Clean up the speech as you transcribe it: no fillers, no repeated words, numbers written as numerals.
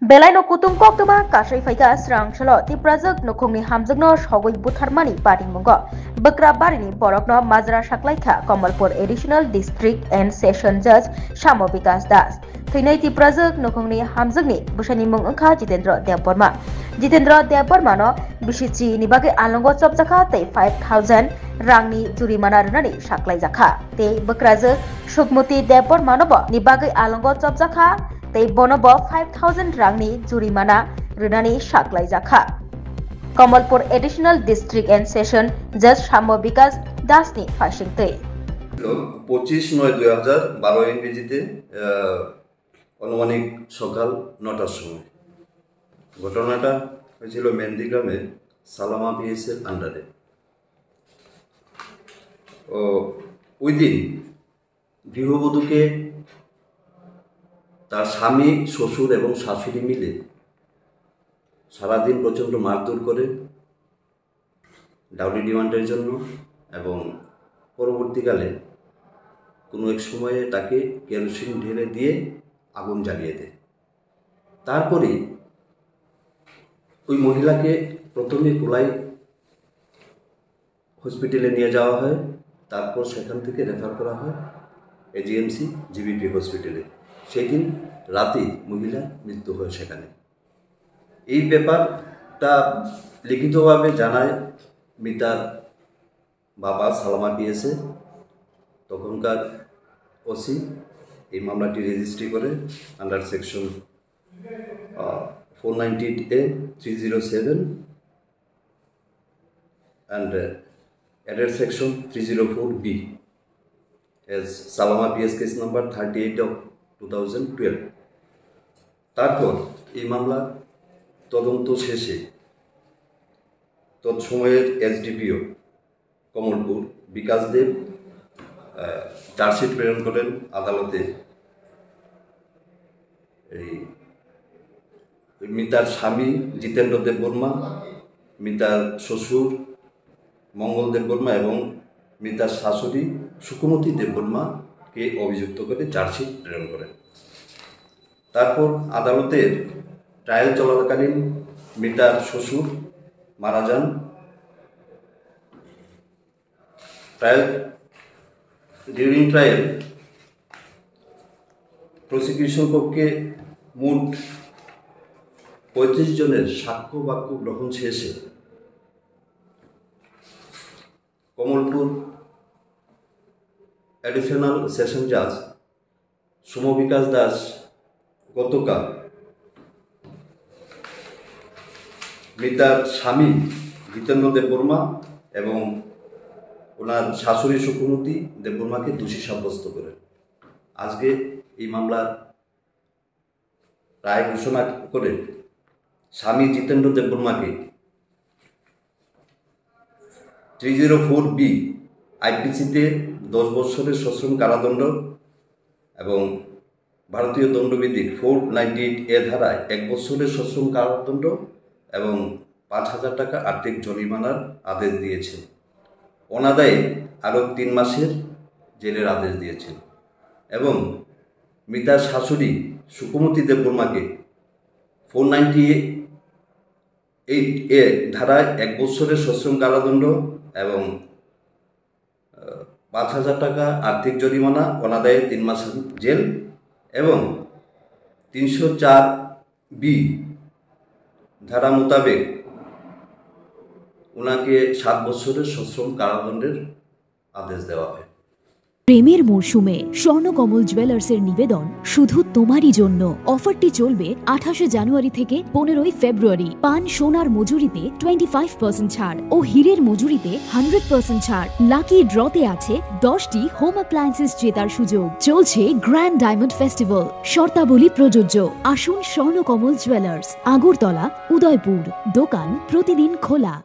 Belai no kutung kok tuma kasai faika serang chalo ti prazak no khungni hamjak no sogoi butharmani pating mungo bakra barini borok no majra saklaikha Kamalpur Additional District and Session Judge Shamo Vikas Das theinai ti prazak no khungni hamjakni busani mung angkha Jitendra Dev Burma no bisichi ni bage alongo chopjaka tei 5000 rangni jurimana runani saklaijaka tei bakrajak Sukmati Dev Burma no bo ni bage alongo chopjaka tei bonobo 5000 rangni jurimana runani saklaijaka Kamalpur Additional District and Session Judge Shamo Vikas Das ni ফাঁসিংতৈ 25/9/2012 ইংরেজিতে অনুমানিক সকাল 9টার সময় ঘটনাটা হয়েছিল মেন্দিগ্রামে সালামা পিএসের আন্ডারে। ওই দিন গৃহবধূকে তার স্বামী, শ্বশুর এবং শাশুড়ি মিলে সারাদিন প্রচণ্ড মারধর করে ডাউরি ডিমান্ডের জন্য এবং পরবর্তীকালে কোনো এক সময়ে তাকে কেরোসিন ঢেলে দিয়ে আগুন জ্বালিয়ে দেয়। তারপরে ওই মহিলাকে প্রথমে কোলাই হসপিটালে নিয়ে যাওয়া হয়, তারপর সেখান থেকে রেফার করা হয় এজিএমসি জিবিপি হসপিটালে। সেই দিন রাতেই মহিলার মৃত্যু হয় সেখানে। এই ব্যাপারটা লিখিতভাবে জানায় মিতার বাবা সালামা পিএসে। তখনকার ওসি এই মামলাটি রেজিস্ট্রি করে under section 498A 307 and added section 304B as Salama PS case number 38 of 2012। তারপর এই মামলা তদন্ত শেষে তৎসময়ের এসডিপিও কমলপুর বিকাশ দেব চার্জশিট প্রেরণ করেন আদালতে। এই মিতার স্বামী জিতেন্দ্র দেববর্মা, মিতার শ্বশুর মঙ্গল দেববর্মা এবং মিতার শাশুড়ি সুকুমতি দেববর্মাকে অভিযুক্ত করে চার্জশিট প্রেরণ করেন। তারপর আদালতের ট্রায়াল চলাকালীন মিতার শ্বশুর মারা যান। ডিউরিং ট্রায়াল প্রসিকিউশন পক্ষে মোট 35 জনের সাক্ষ্য বাক্য গ্রহণ শেষে কমলপুর অ্যাডিশনাল সেশন জাজ শম্য বিকাশ দাস গতকাল মিতার স্বামী জিতেন্দ্র দেববর্মা এবং ওনার শাশুড়ি সুকুমতি দেববর্মাকে দোষী সাব্যস্ত করেন। আজকে এই মামলার রায় ঘোষণা করে স্বামী জিতেন্দ্র দেববর্মাকে 304B আইপিসিতে 10 বছরের সশ্রম কারাদণ্ড এবং ভারতীয় দণ্ডবিধির 498A ধারায় 1 বছরের সশ্রম কারাদণ্ড এবং 5000 টাকা আর্থিক জরিমানার আদেশ দিয়েছেন। অনাদায়ে আরও 3 মাসের জেলের আদেশ দিয়েছেন এবং মিতার শাশুড়ি সুকুমতি দেববর্মাকে 498A ধারায় 1 বছরের সশ্রম কারাদণ্ড এবং 5000 টাকা আর্থিক জরিমানা, অনাদায়ে 3 মাস জেল এবং 304B ধারা মোতাবেক ওনাকে 7 বছরের সশ্রম কারাদণ্ডের আদেশ দেওয়া হয়। প্রেমের মরশুমে স্বর্ণকমল জুয়েলার্সের নিবেদন শুধু তোমারই জন্য। অফারটি চলবে 28 জানুয়ারি থেকে 15 ফেব্রুয়ারি। পান সোনার মজুরিতে 25% ছাড় ও হীরের মজুরিতে 100% ছাড়। লাকি ড্রতে আছে 10টি হোম অ্যাপ্লায়েন্সেস জেতার সুযোগ। চলছে গ্র্যান্ড ডায়মন্ড ফেস্টিভ্যাল। শর্তাবলী প্রযোজ্য। আসুন স্বর্ণকমল জুয়েলার্স, আগরতলা, উদয়পুর। দোকান প্রতিদিন খোলা।